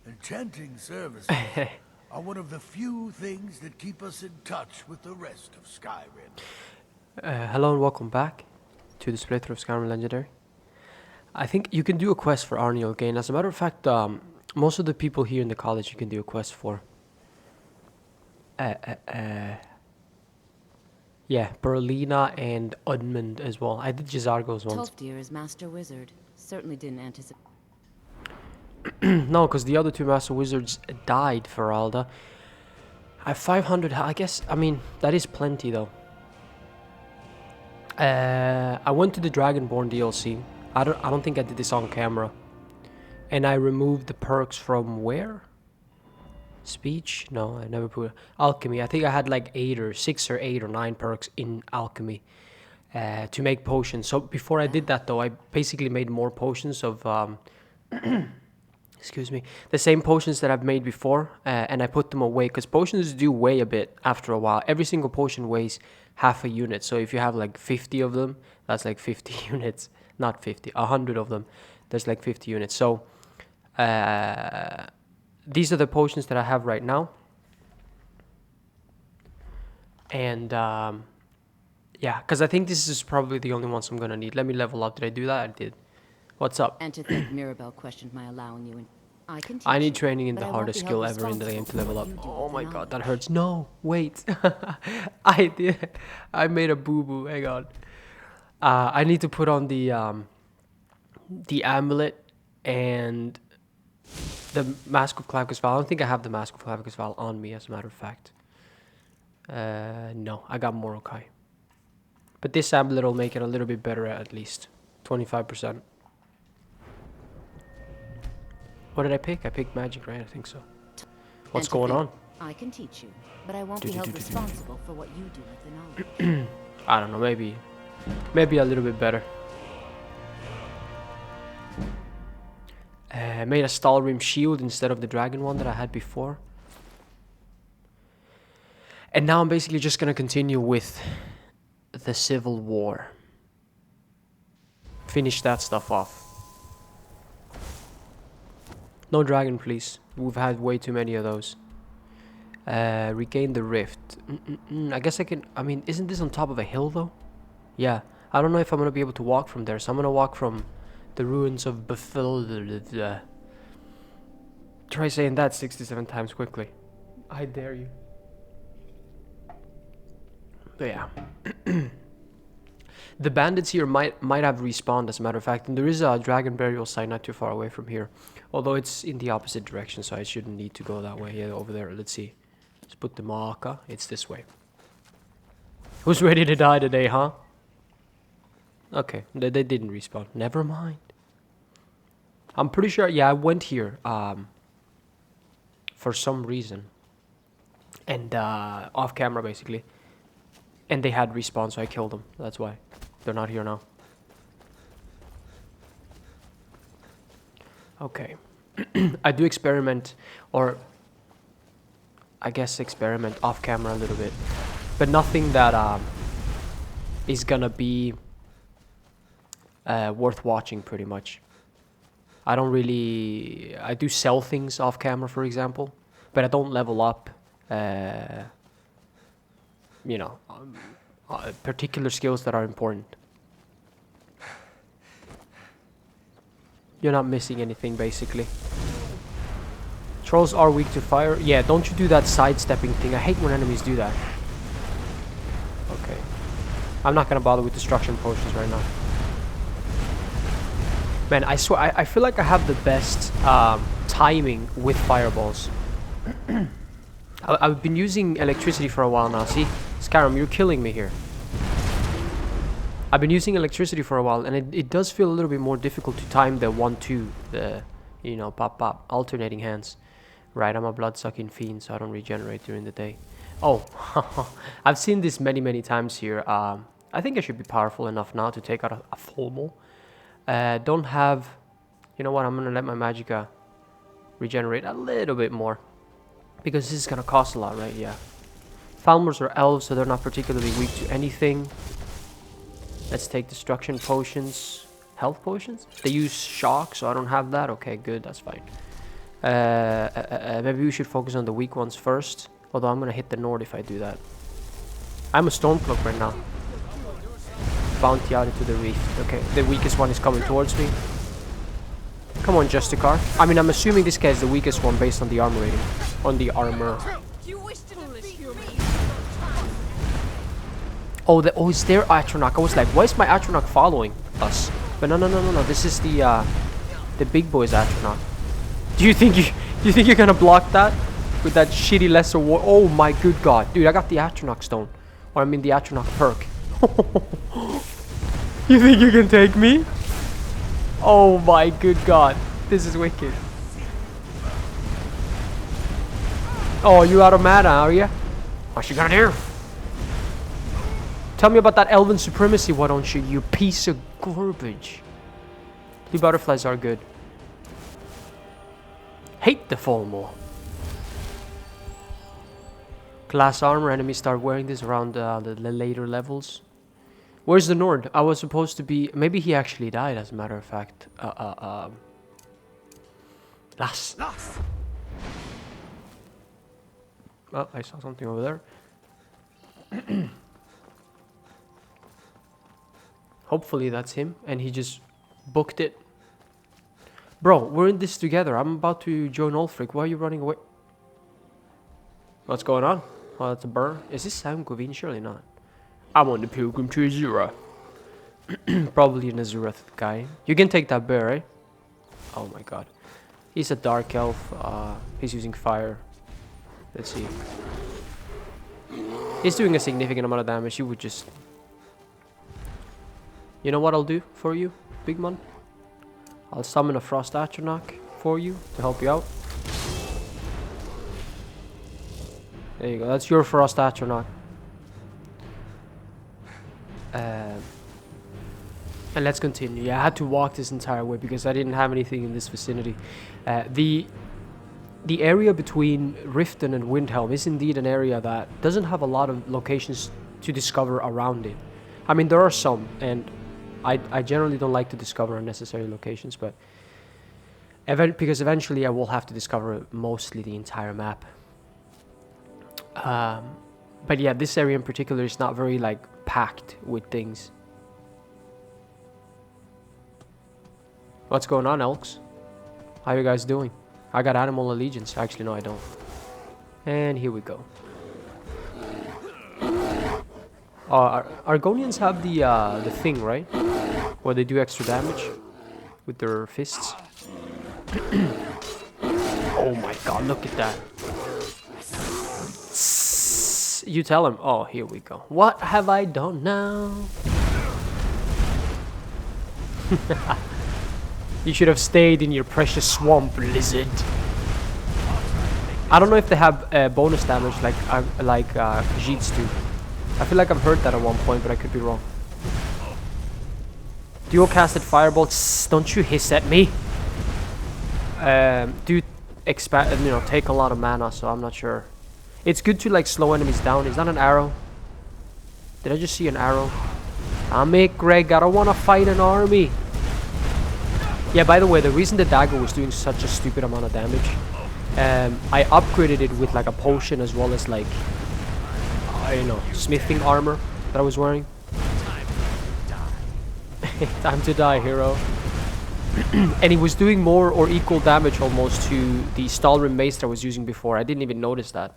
Enchanting services are one of the few things that keep us in touch with the rest of Skyrim. Hello and welcome back to this playthrough of Skyrim Legendary. I think you can do a quest for Arniel again. As a matter of fact, most of the people here in the college you can do a quest for. Yeah, Berlina and Udmund as well. I did Jizargo's once. Tolfdir is Master Wizard. Certainly didn't anticipate. No, because the other two Master Wizards died for Alda. I have 500, I guess, I mean, that is plenty though. I went to the Dragonborn DLC. I don't think I did this on camera. And I removed the perks from where? Speech? No, I never put alchemy. I think I had like 6 or 8 or 9 perks in alchemy to make potions. So before I did that though, I basically made more potions of excuse me, the same potions that I've made before, and I put them away because potions do weigh a bit after a while. Every single potion weighs half a unit, so if you have like 50 of them, that's like 50 units. Not 50, 100 of them, there's like 50 units. So these are the potions that I have right now, and yeah, because I think this is probably the only ones I'm gonna need. Let me level up. Did I do that? I did. What's up? And to think Mirabelle questioned my allowing you in. I need training in the hardest skill ever in the game to level up. Oh my god, that hurts. No, wait. I did. I made a boo-boo. Hang on. I need to put on the amulet and the Mask of Clavicus Val. I don't think I have the Mask of Clavicus Val on me, as a matter of fact. No, I got Morokai. But this amulet will make it a little bit better at least. 25%. What did I pick? I picked magic, right? I think so. What's going on? I can teach you, but I won't be held responsible for what you do with the knowledge. I don't know, maybe a little bit better. Made a Stalrim shield instead of the dragon one that I had before. And now I'm basically just gonna continue with the Civil War. Finish that stuff off. No dragon, please. We've had way too many of those. Regain the rift. I guess I can... I mean, isn't this on top of a hill, though? Yeah. I don't know if I'm going to be able to walk from there. So I'm going to walk from the ruins of Befil... Try saying that 67 times quickly. I dare you. But yeah. The bandits here might have respawned, as a matter of fact, and there is a dragon burial site not too far away from here, although it's in the opposite direction, so I shouldn't need to go that way. Yeah, over there. Let's see. Let's put the marker. It's this way. Who's ready to die today, huh? Okay, they didn't respawn. Never mind. I'm pretty sure. Yeah, I went here for some reason, and off camera basically, and they had respawn, so I killed them. That's why. They're not here now. Okay. I do experiment, or I guess experiment off camera a little bit. But nothing that is gonna be worth watching, pretty much. I don't really... I do sell things off camera, for example. But I don't level up, you know... particular skills that are important. You're not missing anything, basically. Trolls are weak to fire. Yeah, don't you do that sidestepping thing. I hate when enemies do that. Okay. I'm not gonna bother with destruction potions right now. Man, I swear, I feel like I have the best timing with fireballs. I've been using electricity for a while now. See? Skyrim, you're killing me here. I've been using electricity for a while, and it does feel a little bit more difficult to time the 1-2, the, you know, pop, alternating hands. Right, I'm a blood-sucking fiend, so I don't regenerate during the day. Oh, I've seen this many times here. I think I should be powerful enough now to take out a Fulmo. Don't have... You know what, I'm gonna let my Magicka regenerate a little bit more. Because this is gonna cost a lot, right? Yeah. Falmers are elves, so they're not particularly weak to anything. Let's take destruction potions. Health potions? They use shock, so I don't have that. Okay, good, that's fine. Maybe we should focus on the weak ones first. Although I'm gonna hit the Nord if I do that. I'm a Stormcloak right now. Bounty out into the reef. Okay, the weakest one is coming towards me. Come on, Justicar. I mean, I'm assuming this guy is the weakest one based on the armor rating. On the armor. Oh, it's their Atronach. I was like, why is my Atronach following us? But no. This is the big boy's Atronach. Do you think you're gonna block that with that shitty lesser war? Oh my good god, dude! I got the Atronach stone, or I mean the Atronach perk. You think you can take me? Oh my good god, this is wicked. Oh, you out of mana, are you? What you gonna do? Tell me about that elven supremacy, why don't you? You piece of garbage. The butterflies are good. Hate the FOMO. Glass armor, enemies start wearing this around the later levels. Where's the Nord? I was supposed to be... Maybe he actually died, as a matter of fact. Las. Oh, I saw something over there. Hopefully that's him, and he just booked it. Bro, we're in this together. I'm about to join Ulfric. Why are you running away? What's going on? Oh, that's a burr. Is this Sam Govine? Surely not. I'm on the pilgrim to Azura. Probably an Azurath guy. You can take that bear, right? Oh my god. He's a dark elf. He's using fire. Let's see. He's doing a significant amount of damage. You would just... You know what I'll do for you, big man? I'll summon a Frost Atronach for you to help you out. There you go. That's your Frost Atronach. And let's continue. Yeah, I had to walk this entire way because I didn't have anything in this vicinity. The area between Riften and Windhelm is indeed an area that doesn't have a lot of locations to discover around it. I mean, there are some, and I generally don't like to discover unnecessary locations, but because eventually I will have to discover mostly the entire map. But yeah, this area in particular is not very like packed with things. What's going on, Elks? How you guys doing? I got Animal Allegiance. Actually, no, I don't. And here we go. Argonians have the thing, right? Where they do extra damage with their fists. Oh my god, look at that. You tell him. Oh, here we go. What have I done now? You should have stayed in your precious swamp, lizard. I don't know if they have bonus damage like Khajiits do. I feel like I've heard that at one point, but I could be wrong. Dual casted firebolts. Don't you hiss at me. Do expand, take a lot of mana, so I'm not sure. It's good to like slow enemies down. Is that an arrow? Did I just see an arrow? Damn it, Greg. I don't want to fight an army. Yeah, by the way, the reason the dagger was doing such a stupid amount of damage, I upgraded it with like a potion as well as like, smithing armor that I was wearing. Time to die, hero. And he was doing more or equal damage almost to the Stalrim mace that I was using before. I didn't even notice that.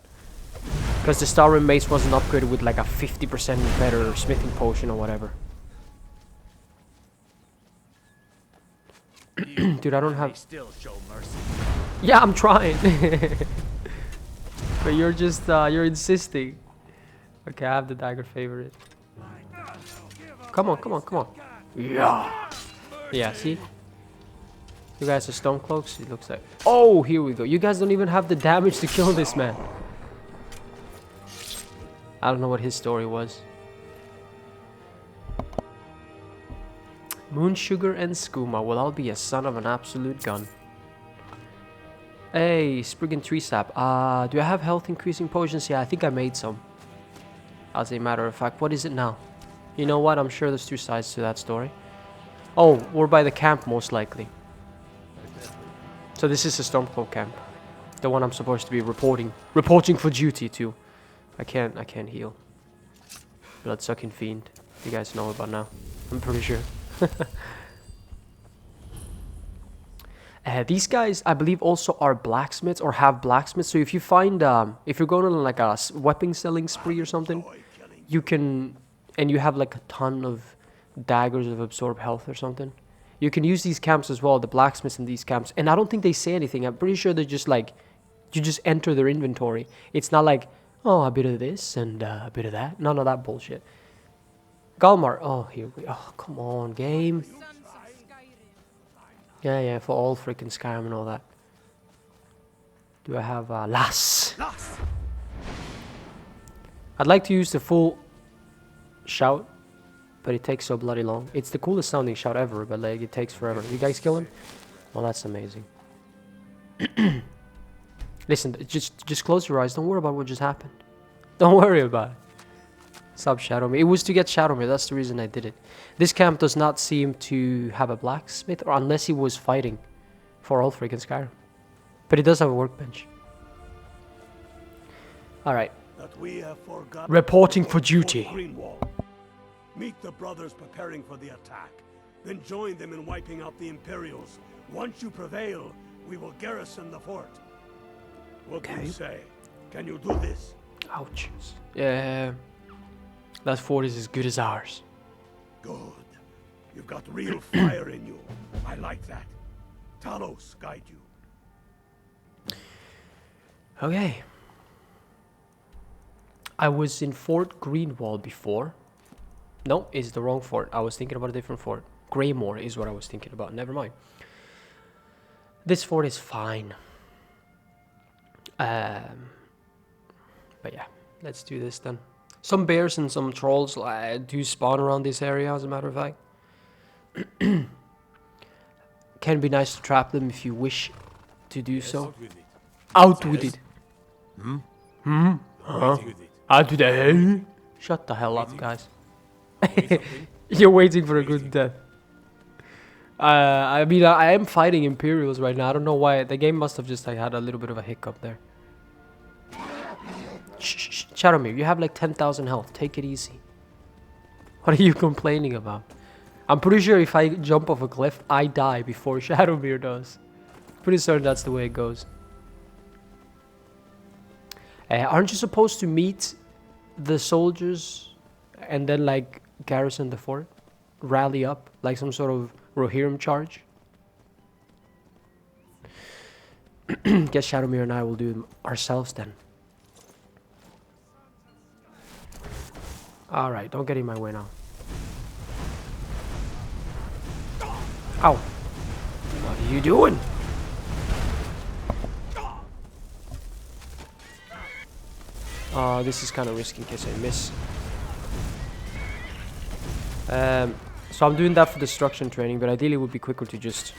Because the Stalrim mace wasn't upgraded with like a 50% better smithing potion or whatever. Dude, I don't have... Still show mercy. Yeah, I'm trying. But you're just, you're insisting. Okay, I have the dagger favorite. Come on, come on, come on. Yeah. Yeah, see? You guys are stone cloaks? It looks like... Oh, here we go. You guys don't even have the damage to kill this man. I don't know what his story was. Moon sugar and skooma. Well, I'll be a son of an absolute gun. Hey, Spriggan tree sap. Do I have health increasing potions? Yeah, I think I made some. As a matter of fact, what is it now? You know what? I'm sure there's two sides to that story. Oh, we're by the camp most likely. So this is a Stormcloak camp. The one I'm supposed to be reporting for duty to. I can't heal. Blood-sucking fiend. You guys know about now. I'm pretty sure. These guys, I believe, also are blacksmiths or have blacksmiths. So if you find, if you're going on like a weapon selling spree or something, you can, and you have like a ton of daggers of absorb health or something, you can use these camps as well, the blacksmiths in these camps. And I don't think they say anything. I'm pretty sure they're just like, you just enter their inventory. It's not like, oh, a bit of this and a bit of that. None of that bullshit. Galmar. Oh, here we. Oh, come on, game. Yeah, for all freaking Skyrim and all that. Do I have Lass? I'd like to use the full shout, but it takes so bloody long. It's the coolest sounding shout ever, but like it takes forever. You guys kill him? Well, that's amazing. Listen, just close your eyes. Don't worry about what just happened. Don't worry about it. Stop Shadowmere. It was to get Shadowmere. That's the reason I did it. This camp does not seem to have a blacksmith, or unless he was fighting for all freaking Skyrim. But it does have a workbench. Alright. Reporting for duty. Meet the brothers preparing for the attack. Then join them in wiping out the Imperials. Once you prevail, we will garrison the fort. What do you say? Can you do this? Ouch. Yeah. That fort is as good as ours. Good. You've got real fire in you. I like that. Talos guide you. Okay. I was in Fort Greenwall before. No, it's the wrong fort. I was thinking about a different fort. Greymore is what I was thinking about. Never mind. This fort is fine. But yeah, let's do this then. Some bears and some trolls do spawn around this area, as a matter of fact. Can be nice to trap them if you wish to do so. Out with it. Huh? Out with it. Shut the hell up, guys. You're waiting for a good death. I mean, I am fighting Imperials right now. I don't know why. The game must have just like had a little bit of a hiccup there. Shh, Shadowmere, you have like 10,000 health. Take it easy. What are you complaining about? I'm pretty sure if I jump off a cliff, I die before Shadowmere does. Pretty certain that's the way it goes. Aren't you supposed to meet the soldiers and then like garrison the fort? Rally up like some sort of Rohirrim charge? Guess Shadowmere and I will do it ourselves then. Alright, don't get in my way now. Ow. What are you doing? This is kind of risky in case I miss. So I'm doing that for destruction training, but ideally it would be quicker to just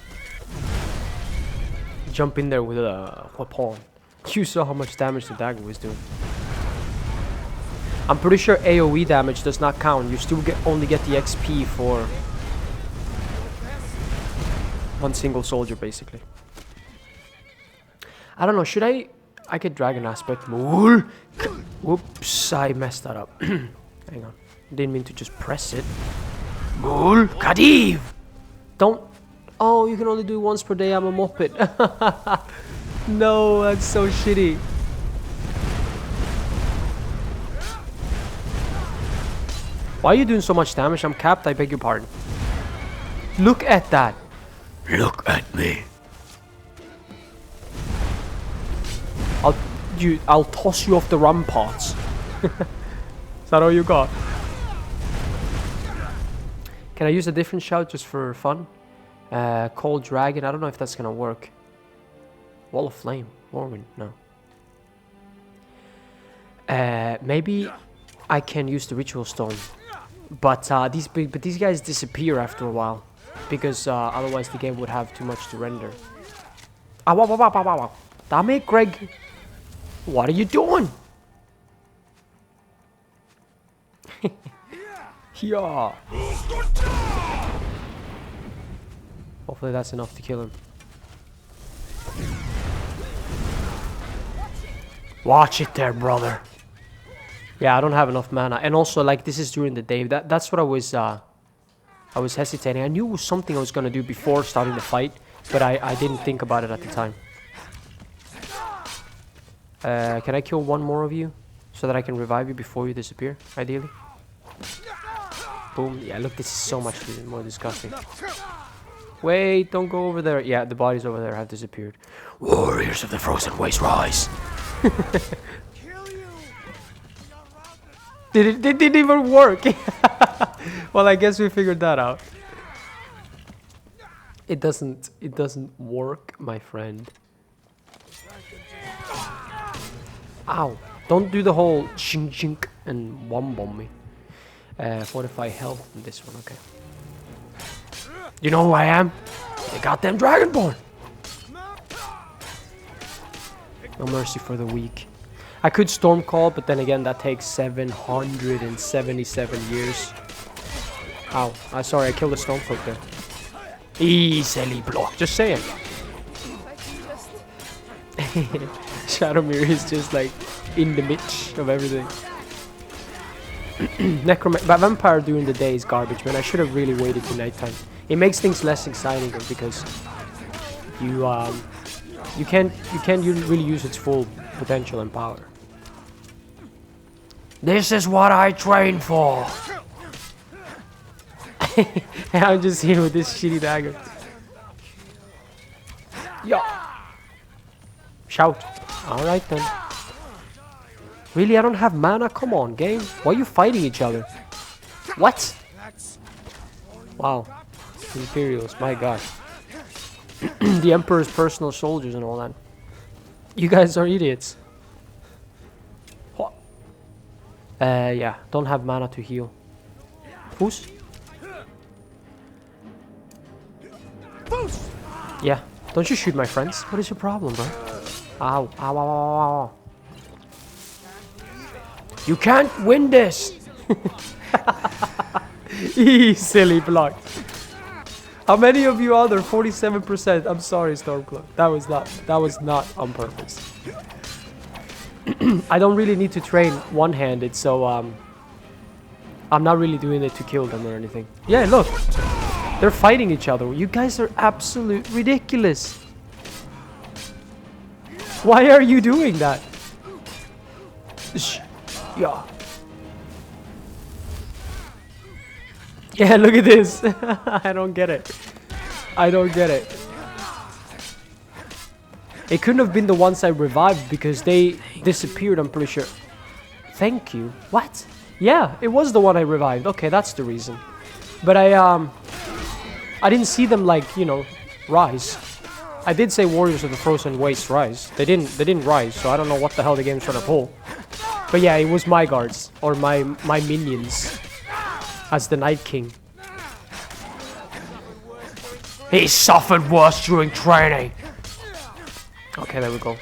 jump in there with a weapon. You saw how much damage the dagger was doing. I'm pretty sure AoE damage does not count. You still only get the XP for one single soldier, basically. I don't know. Should I get dragon aspect. Whoops, I messed that up. Hang on. Didn't mean to just press it. Khadiv! Don't. Oh, you can only do it once per day. I'm a muppet. No, that's so shitty. Why are you doing so much damage? I'm capped, I beg your pardon. Look at that. Look at me. I'll toss you off the ramparts. Is that all you got? Can I use a different shout just for fun? Cold Dragon, I don't know if that's gonna work. Wall of Flame, Morgan, no. Maybe I can use the Ritual Stone. But these guys disappear after a while. Because otherwise the game would have too much to render. Ow. Damn it, Greg. What are you doing? Yeah. Hopefully that's enough to kill him. Watch it there, brother. Yeah, I don't have enough mana. And also, like, this is during the day. That's what I was hesitating. I knew it was something I was gonna do before starting the fight, but I didn't think about it at the time. Can I kill one more of you? So that I can revive you before you disappear, ideally? Boom. Yeah, look, this is so much more disgusting. Wait, don't go over there. Yeah, the bodies over there have disappeared. Warriors of the Frozen Waste, rise! It didn't even work! Well, I guess we figured that out. It doesn't work, my friend. Ow. Don't do the whole chink chink and one bomb me. Fortify health in this one, okay. You know who I am? The goddamn Dragonborn! No mercy for the weak. I could storm call, but then again that takes 777 years. Ow. Sorry, I killed a Stormcloak there. Easily blocked, just saying. Shadowmere is just like in the midst of everything. Vampire during the day is garbage, man. I should have really waited till nighttime. It makes things less exciting because you can't really use its full potential and power. This is what I train for. I'm just here with this shitty dagger. Yeah. Shout. Alright then. Really, I don't have mana? Come on, game. Why are you fighting each other? What? Wow. Imperials, my god. The Emperor's personal soldiers and all that. You guys are idiots. Yeah, don't have mana to heal. Who's? Yeah, don't you shoot my friends? What is your problem, bro? Ow, ow, ow, ow, ow. You can't win this! Silly block. How many of you are there? 47%. I'm sorry, Stormcloak. That was not on purpose. I don't really need to train one-handed, so I'm not really doing it to kill them or anything. Yeah, look. They're fighting each other. You guys are absolute ridiculous. Why are you doing that? Yeah. Yeah, look at this. I don't get it. I don't get it. It couldn't have been the ones I revived because they disappeared, I'm pretty sure. Thank you. What? Yeah, it was the one I revived. Okay, that's the reason. But I didn't see them, like, you know, rise. I did say Warriors of the Frozen Waste rise. They didn't rise, so I don't know what the hell the game's trying to pull. But yeah, it was my guards or my minions as the Night King. He suffered worse during training. Okay, there we go.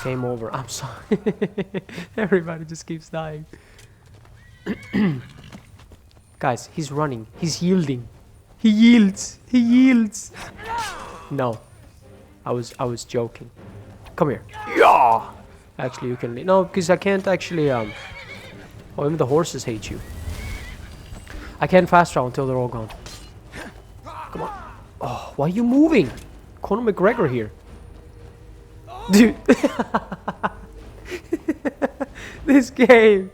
Game over. I'm sorry. Everybody just keeps dying. Guys, he's running. He's yielding. He yields. He yields. No. I was joking. Come here. Yeah. Actually, you can... No, because I can't actually... Oh, even the horses hate you. I can't fast travel until they're all gone. Come on. Oh, why are you moving? Conor McGregor here. Dude. This game.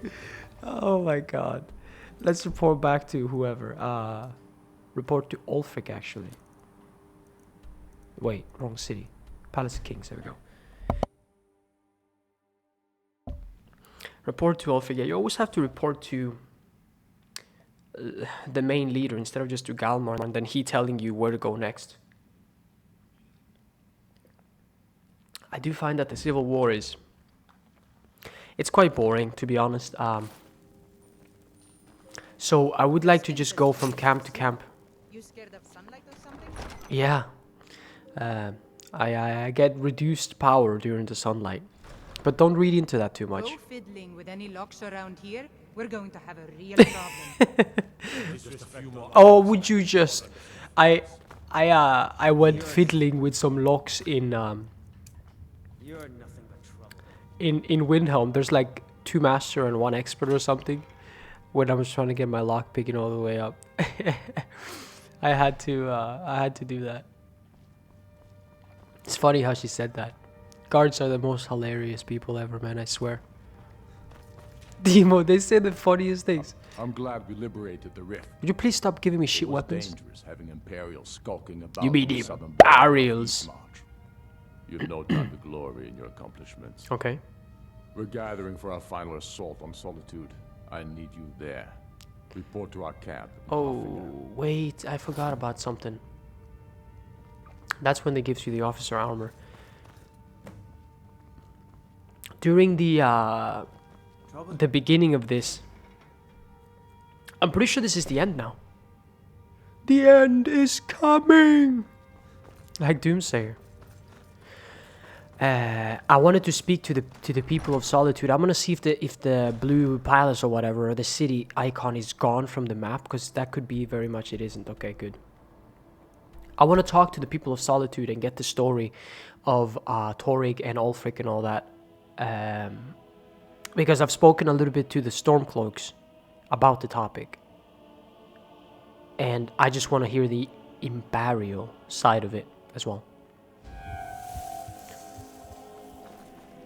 Oh my god. Let's report back to whoever. Report to Ulfric, actually. Wait, wrong city. Palace of Kings, there we go. Report to Ulfric. Yeah, you always have to report to the main leader instead of just to Galmar and then he telling you where to go next. I do find that the Civil War is... It's quite boring, to be honest. So I would like to just go from camp to camp. You scared of sunlight or something? Yeah. I get reduced power during the sunlight. But don't read into that too much. Go fiddling with any locks around here. We're going to have a real problem. Oh, would you just... I went fiddling with some locks in... You're nothing but trouble. in Windhelm, there's like 2 master and 1 expert or something. When I was trying to get my lock picking all the way up, I had to do that. It's funny how she said that. Guards are the most hilarious people ever, man. I swear. Demo, they say the funniest things. I'm glad we liberated the rift. Would you please stop giving me shit It was weapons? dangerous having Imperials skulking about. You mean on the southern border of Imperials? Eastmarch. You've no time to glory in your accomplishments. Okay. We're gathering for our final assault on Solitude. I need you there. Report to our camp. Oh, wait. I forgot about something. That's when they give you the officer armor. During the beginning of this, I'm pretty sure this is the end now. The end is coming! Like Doomsayer. I wanted to speak to the people of Solitude. I'm gonna see if the blue palace or whatever, or the city icon is gone from the map, because that could be very much it isn't. Okay, good. I want to talk to the people of Solitude and get the story of Torrig and Ulfric and all that. Because I've spoken a little bit to the Stormcloaks about the topic. And I just want to hear the Imperial side of it as well.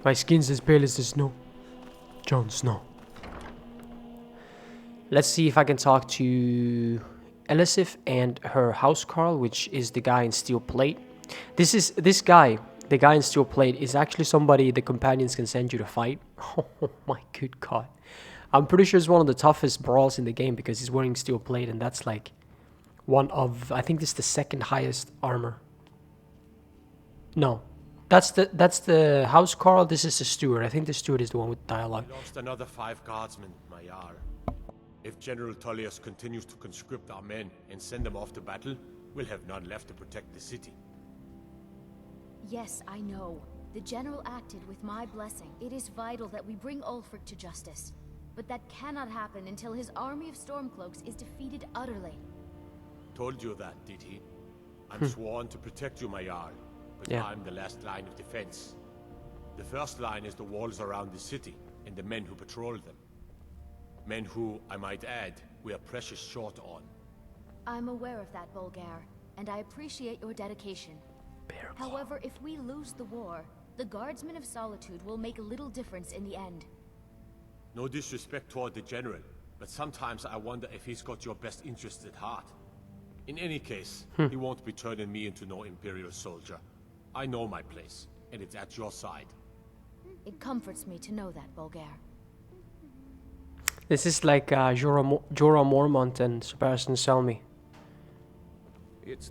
My skin's as pale as the snow. Jon Snow. Let's see if I can talk to Elisif and her housecarl, which is the guy in steel plate. This guy, the guy in steel plate, is actually somebody the companions can send you to fight. Oh my good god. I'm pretty sure it's one of the toughest brawls in the game because he's wearing steel plate, and that's like one of, I think this is the 2nd highest armor. No. That's the housecarl. This is the steward. I think the steward is the one with dialogue. We lost another 5 guardsmen, my Jarl. If General Tullius continues to conscript our men and send them off to battle, we'll have none left to protect the city. Yes, I know. The General acted with my blessing. It is vital that we bring Ulfric to justice. But that cannot happen until his army of Stormcloaks is defeated utterly. Told you that, did he? I'm sworn to protect you, my Jarl. But Yeah. I'm the last line of defense. The first line is the walls around the city and the men who patrol them. Men who, I might add, we are precious short on. I'm aware of that, Bolgar, and I appreciate your dedication. However, if we lose the war, the Guardsmen of Solitude will make little difference in the end. No disrespect toward the General, but sometimes I wonder if he's got your best interests at heart. In any case, he won't be turning me into no Imperial soldier. I know my place, and it's at your side. It comforts me to know that, Bolgar. This is like Jorah Mormont and Sebastian Selmy.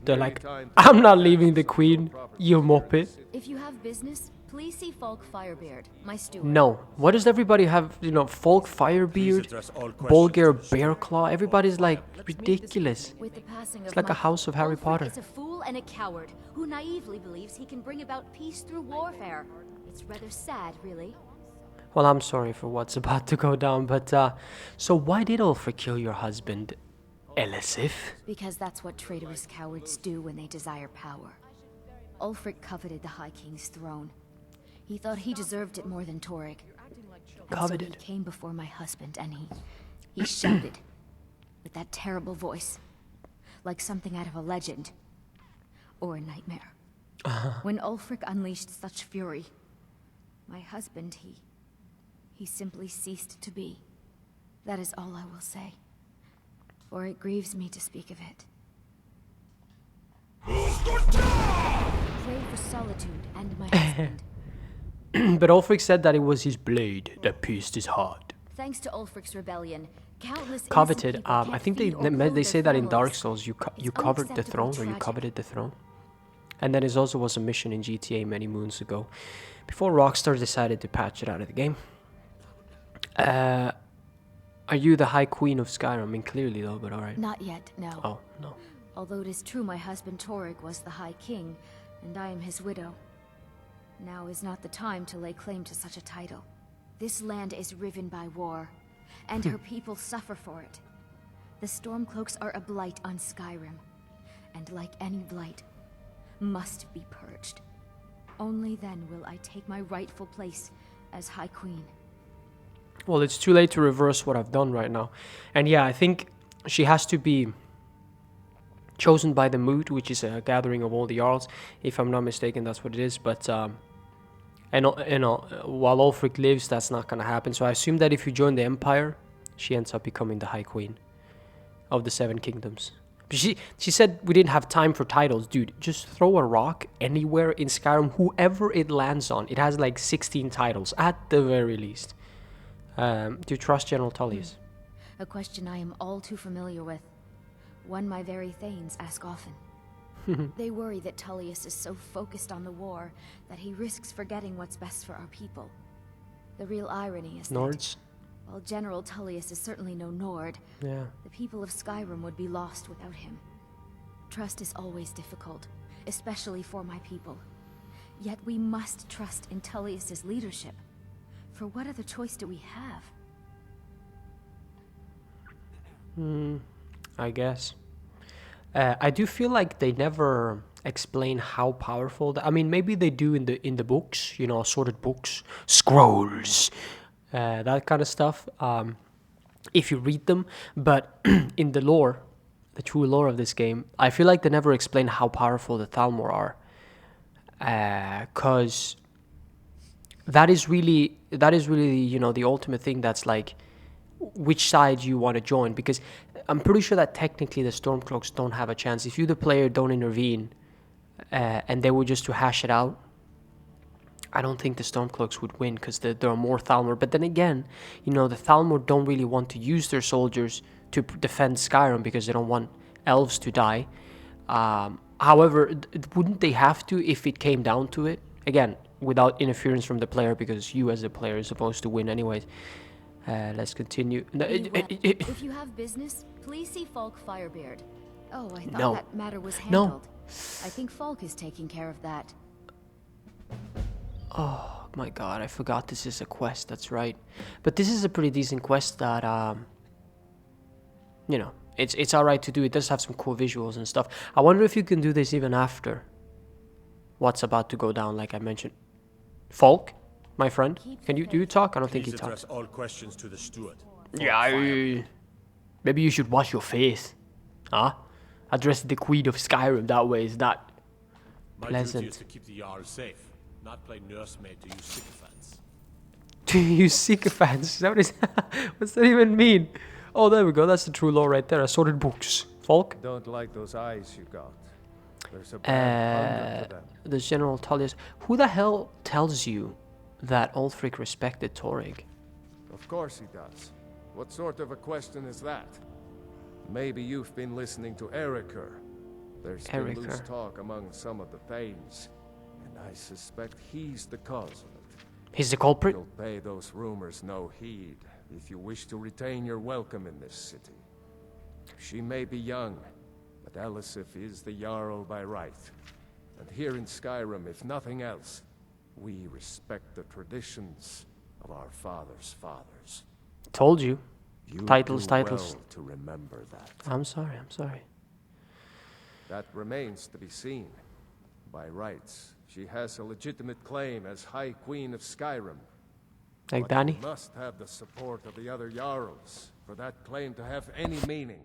They're like, I'm not leaving the queen, you muppet. If you have business, please see Falk Firebeard, my steward. No. What does everybody have, you know, Folk Please Firebeard, address all Bolgar questions to the Bearclaw? Everybody's like ridiculous. With the passing It's of like a my house of Harry Ulfric Potter. is a fool and a coward who naively believes he can bring about peace through warfare. It's rather sad, really. Well, I'm sorry for what's about to go down, but so why did Ulfric kill your husband, Elisif? Because that's what traitorous cowards do when they desire power. Ulfric coveted the High King's throne. He thought he deserved it more than Torrig. And Coveted. so he came before my husband and he shouted with that terrible voice, like something out of a legend or a nightmare. When Ulfric unleashed such fury, my husband, he simply ceased to be. That is all I will say, for it grieves me to speak of it. Pray for Solitude and my husband. But Ulfric said that it was his blade that pierced his heart. Thanks to Ulfric's rebellion, countless Coveted. innocent people I can't think feed or clothe they say that their in Dark families. Souls. You It's covered the unacceptable throne, or you tragedy. coveted the throne. And then it also was a mission in GTA many moons ago, before Rockstar decided to patch it out of the game. Are you the High Queen of Skyrim? I mean, clearly though, but alright. Not yet, no. Oh, no. Although it is true my husband Torrig was the High King, and I am his widow. Now is not the time to lay claim to such a title. This land is riven by war, and her people suffer for it. The Stormcloaks are a blight on Skyrim, and like any blight, must be purged. Only then will I take my rightful place as High Queen. Well, it's too late to reverse what I've done right now. And yeah, I think she has to be chosen by the mood, which is a gathering of all the Jarls. If I'm not mistaken, that's what it is. But, and you know, while Ulfric lives, that's not going to happen. So I assume that if you join the Empire, she ends up becoming the High Queen of the Seven Kingdoms. But she said we didn't have time for titles. Dude, just throw a rock anywhere in Skyrim, whoever it lands on. It has like 16 titles, at the very least. Do you trust General Tullius? A question I am all too familiar with. One my very Thanes ask often. They worry that Tullius is so focused on the war that he risks forgetting what's best for our people. The real irony is Nords? that, while General Tullius is certainly no Nord, Yeah. the people of Skyrim would be lost without him. Trust is always difficult, especially for my people. Yet we must trust in Tullius's leadership. For what other choice do we have? I guess. I do feel like they never explain how powerful. I mean, maybe they do in the books, you know, assorted books, scrolls, that kind of stuff. If you read them, but in the lore, the true lore of this game, I feel like they never explain how powerful the Thalmor are, because that is really, you know, the ultimate thing. That's like, which side you want to join, because I'm pretty sure that technically the Stormcloaks don't have a chance. If you, the player, don't intervene, and they were just to hash it out, I don't think the Stormcloaks would win, because there are more Thalmor. But then again, you know, the Thalmor don't really want to use their soldiers to defend Skyrim, because they don't want elves to die. However, wouldn't they have to if it came down to it? Again, without interference from the player, because you as a player is supposed to win anyways. Let's continue. If you have business, please see Falk Firebeard. Oh, I thought No. that matter was No. handled. I think Falk is taking care of that. Oh my god, I forgot this is a quest, that's right. But this is a pretty decent quest that, you know, it's alright to do. It does have some cool visuals and stuff. I wonder if you can do this even after what's about to go down, like I mentioned. Falk, my friend, do you talk? I don't think he Please talks. address all questions to the steward. Yeah, maybe you should wash your face. Huh? Address the Queen of Skyrim that way is not My pleasant. duty is to keep the Jarl safe, not play nursemaid to use sycophants. To use sycophants? Is that what it is? What's that even mean? Oh, there we go. That's the true law right there. Assorted books. Falk? Don't like those eyes you got. There's a bad hunger to them. The General Tullius. Who the hell tells you that Ulfric respected Torrig? Of course he does. What sort of a question is that? Maybe you've been listening to Erikr. There's been loose talk among some of the Thanes, and I suspect he's the cause of it. He's the culprit? You'll pay those rumors no heed if you wish to retain your welcome in this city. She may be young, but Elisif is the Jarl by right. And here in Skyrim, if nothing else, we respect the traditions of our fathers' fathers. Told you. You Titles. do well to remember that. I'm sorry. That remains to be seen. By rights, she has a legitimate claim as High Queen of Skyrim. Like But Danny? you must have the support of the other Jarls for that claim to have any meaning.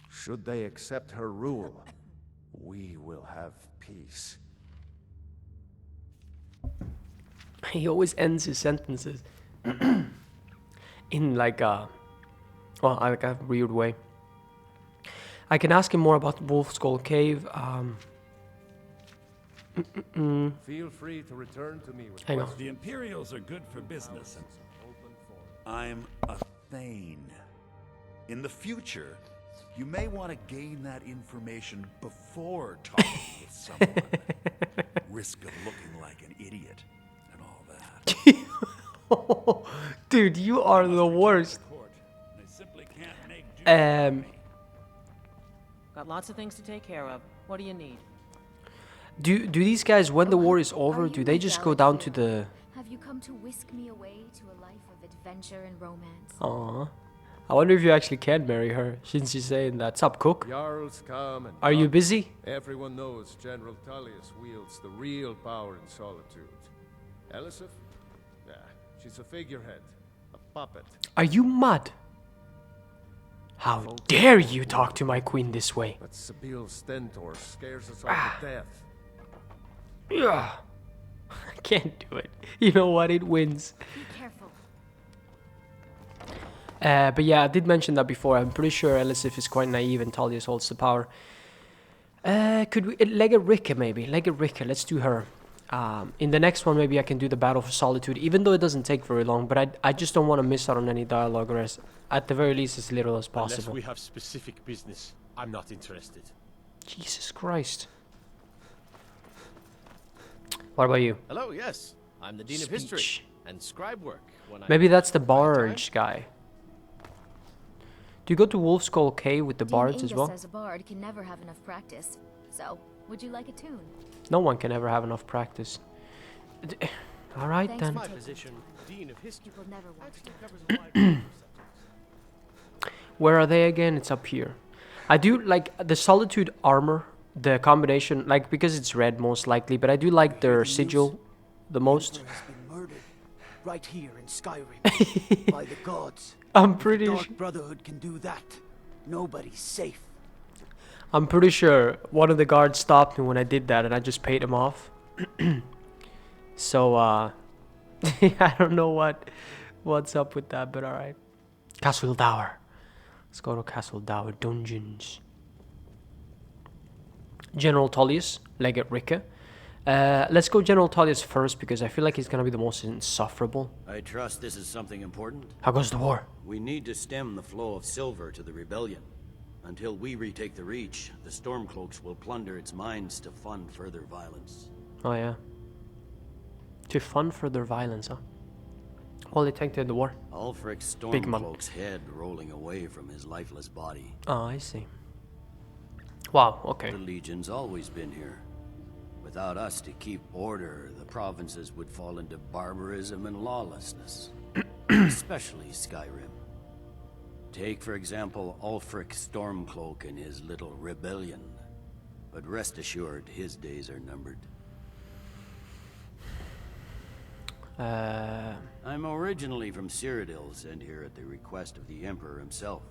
Should they accept her rule, we will have peace. He always ends his sentences in like a weird way. I can ask him more about Wolf Skull Cave. Feel free to return to me with Hang on. questions. The Imperials are good for business. I'm a Thane. In the future, you may want to gain that information before talking with someone. Risk of looking like an idiot and all that. Dude, you are the worst. They simply can't make Got lots of things to take care of. What do you need? Do these guys, when the war is over, do they just go down to the... Have you come to whisk me away to a life of adventure and romance? Aww. I wonder if you actually can marry her, since you're saying that. Sup, cook? Jarls come and Are you come. busy? Everyone knows General Tullius wields the real power in Solitude. Elisif? Yeah, She's a figurehead, a puppet. Are you mad? How dare you talk to my queen this way? But Sibyl Stentor scares us all to death. Yeah. I can't do it. You know what? It wins. Be careful. But yeah, I did mention that before. I'm pretty sure Elisif is quite naive and Tullius holds the power. Could we... Legericka, maybe. Legericka, let's do her. In the next one, maybe I can do the Battle for Solitude, even though it doesn't take very long, but I just don't want to miss out on any dialogue, or at the very least as little as possible. Unless we have specific business, I'm not interested. Jesus Christ. What about you? Hello, yes. I'm the Dean of History and scribe work. Maybe that's the Barge guy. Do you go to Wolfskull Cave with the bards as well? Says a bard can never have enough practice. So, would you like a tune? No one can ever have enough practice. All right Thanks then. for My taking position, Dean of History, People never want actually to. covers a wide range of subjects. Where are they again? It's up here. I do like the Solitude armor, the combination, like because it's red most likely, but I do like their sigil the most. Emperor has been murdered right here in Skyrim by the gods. I'm pretty The Dark Brotherhood can do that. Nobody's safe. I'm pretty sure one of the guards stopped me when I did that and I just paid him off. So I don't know what's up with that, but alright. Castle Dower. Let's go to Castle Dower Dungeons. General Tullius, Legate Ricka. Let's go General Tullius first because I feel like he's gonna be the most insufferable. I trust this is something important. How goes the war? We need to stem the flow of silver to the rebellion. Until we retake the Reach, the Stormcloaks will plunder its mines to fund further violence. Oh yeah. To fund further violence, huh? Well, they tanked the war. Ulfric's Big man. Stormcloak's head rolling away from his lifeless body. Oh, I see. Wow, okay. The Legion's always been here. Without us to keep order, the provinces would fall into barbarism and lawlessness. Especially Skyrim. Take, for example, Ulfric Stormcloak and his little rebellion. But rest assured, his days are numbered. I'm originally from Cyrodiil, sent here at the request of the Emperor himself.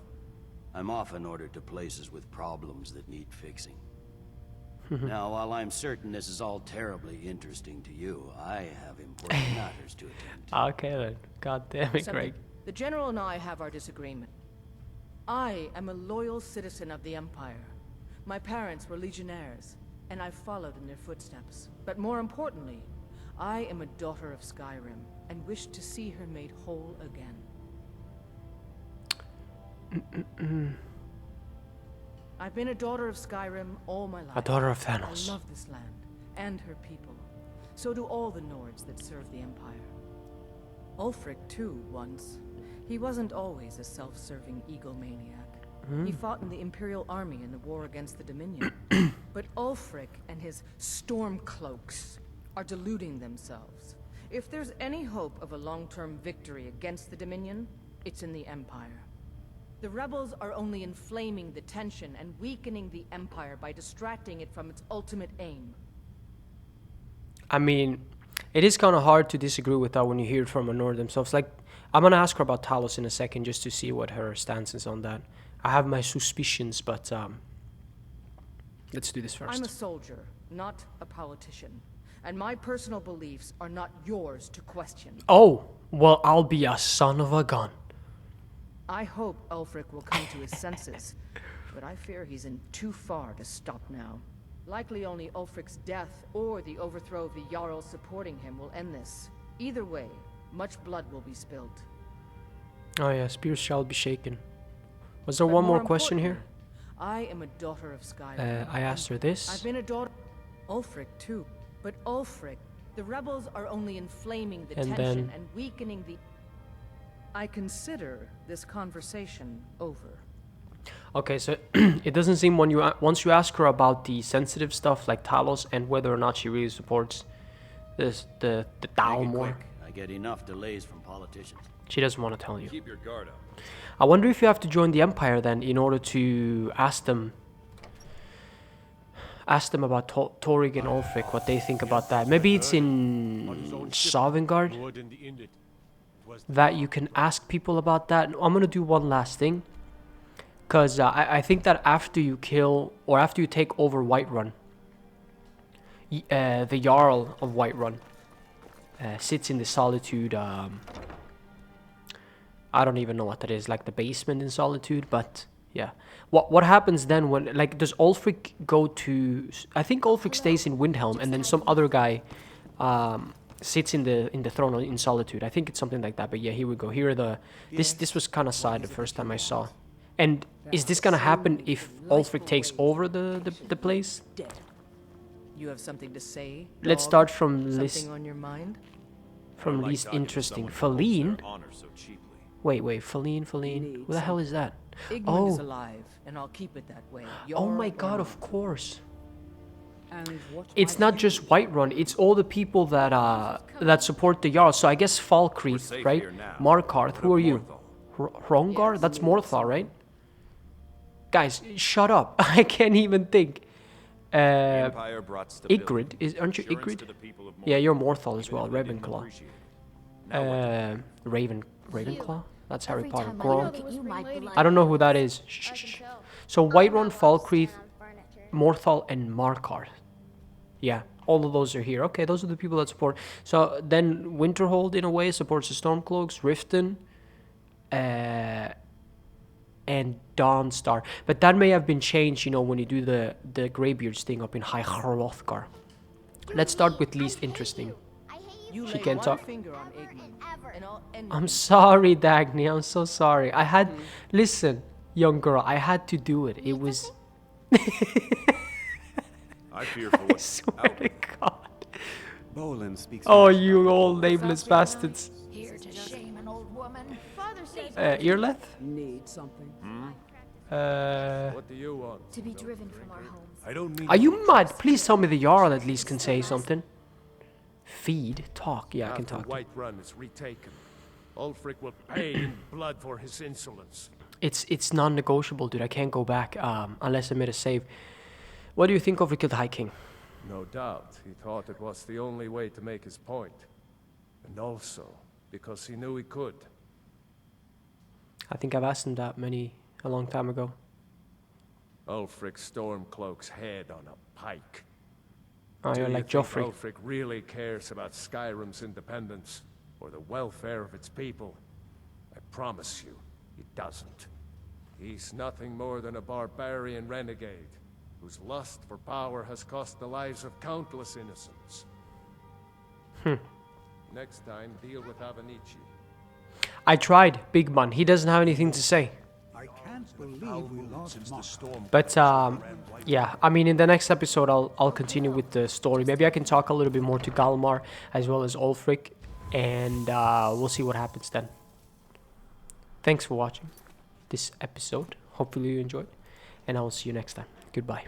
I'm often ordered to places with problems that need fixing. Now, while I'm certain this is all terribly interesting to you, I have important matters to attend to. Okay then. God damn it, Greg. The General and I have our disagreement. I am a loyal citizen of the Empire. My parents were legionnaires, and I followed in their footsteps. But more importantly, I am a daughter of Skyrim, and wish to see her made whole again. I've been a daughter of Skyrim all my life. A daughter of Thanos. I love this land, and her people. So do all the Nords that serve the Empire. Ulfric, too, once. He wasn't always a self-serving egomaniac. He fought in the Imperial Army in the war against the Dominion. But Ulfric and his Stormcloaks are deluding themselves. If there's any hope of a long-term victory against the Dominion, it's in the Empire. The rebels are only inflaming the tension and weakening the Empire by distracting it from its ultimate aim. I mean, it is kind of hard to disagree with that when you hear it from a Nord themselves. Like, I'm gonna ask her about Talos in a second just to see what her stance is on that. I have my suspicions, but let's do this first. I'm a soldier, not a politician. And my personal beliefs are not yours to question. Oh, well, I'll be a son of a gun. I hope Ulfric will come to his senses, but I fear he's in too far to stop now. Likely only Ulfric's death or the overthrow of the Jarl supporting him will end this. Either way, much blood will be spilled. Oh yeah, spears shall be shaken. Was there But one more question here? I am a daughter of Skyrim. I asked her this. I've been a daughter... Ulfric, too. But Ulfric, the rebels are only inflaming the And tension then- and weakening the... I consider this conversation over. Okay, so it doesn't seem when you once you ask her about the sensitive stuff like Talos and whether or not she really supports this the Tau Make it more, quick. I get enough delays from politicians. she doesn't want to tell you. Keep your guard up. I wonder if you have to join the Empire then in order to ask them about Torig and Ulfric, what they think about that. Maybe it's in Sovngarde. More than the Indit. that you can ask people about that. I'm gonna do one last thing, because I think that after you kill or after you take over Whiterun, the Jarl of Whiterun sits in the Solitude. I don't even know what that is, like the basement in Solitude, but yeah. What happens then when, like, does Ulfric go to? I think Ulfric stays in Windhelm, and then some other guy sits in the throne in Solitude. I think it's something like that. But yeah, here we go. Here are the. This was kind of sad the first time I saw. And is this gonna happen if Ulfric takes over the place? You have something to say? Let's dog? start from least. Something on your mind? From least interesting. Feline. Wait, Feline. Who the hell is that? Igmund is Oh. alive, and I'll keep it that way. Oh my Jarl or god, not. of course. And what It's might not you just Whiterun, it's all the people that support the Jarl. So I guess Falkreath, right? Markarth, who are you? Hrongar? That's Morthal, right? Guys, shut up. I can't even think. Ygritte, aren't you Ygritte? Yeah, you're Morthal as well, Ravenclaw. Ravenclaw? That's Harry Potter. Gronk. I don't know who that is. Shh. So Whiterun, Falkreath, Morthal, and Markarth. Yeah, all of those are here. Okay, those are the people that support. So then Winterhold, in a way, supports the Stormcloaks, Riften, and Dawnstar. But that may have been changed, you know, when you do the Greybeards thing up in High Hrothgar. Let's start with least interesting. You She lay can't one talk. finger on Igmund, and I'll end I'm you. sorry, Dagny. I'm so sorry. I had... Listen, young girl, I had to do it. It was... I fear for what. swear to God. Bolin speaks. Oh, you old nameless bastards. Here to shame an old woman. Earleth? need something? What do you want? To be driven from our homes. I don't mean. Are you mad? Please tell me the Jarl at least can say something. Feed? Talk. Yeah, I can talk. Whiterun is retaken. Ulfric will pay in blood for his insolence. It's non-negotiable, dude. I can't go back unless I made a save. What do you think of the High King? No doubt, he thought it was the only way to make his point. And also, because he knew he could. I think I've asked him that a long time ago. Ulfric Stormcloak's head on a pike. Oh, Do you're you like think Joffrey. Ulfric really cares about Skyrim's independence or the welfare of its people? I promise you, he doesn't. He's nothing more than a barbarian renegade whose lust for power has cost the lives of countless innocents. Next time, deal with Avenici. I tried, Big Man. He doesn't have anything to say. I can't believe we lost Mark. But yeah, I mean, in the next episode, I'll continue with the story. Maybe I can talk a little bit more to Galmar as well as Ulfric, and we'll see what happens then. Thanks for watching this episode. Hopefully you enjoyed, and I will see you next time. Goodbye.